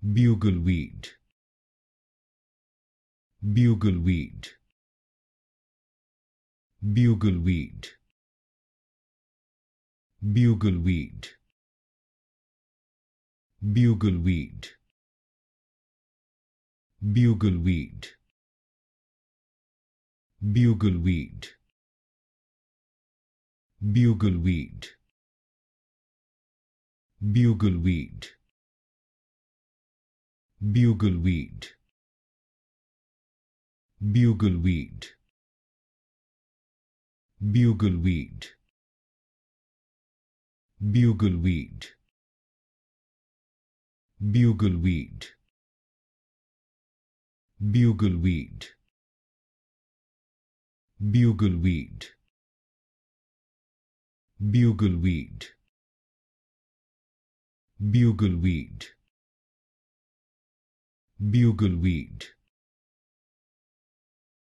Bugleweed, Bugleweed, Bugleweed, Bugleweed, Bugleweed, Bugleweed, Bugleweed, Bugleweed, Bugleweed, Bugleweed, Bugleweed, Bugleweed, Bugleweed, Bugleweed, Bugleweed, Bugleweed, Bugleweed, Bugleweed, Bugleweed,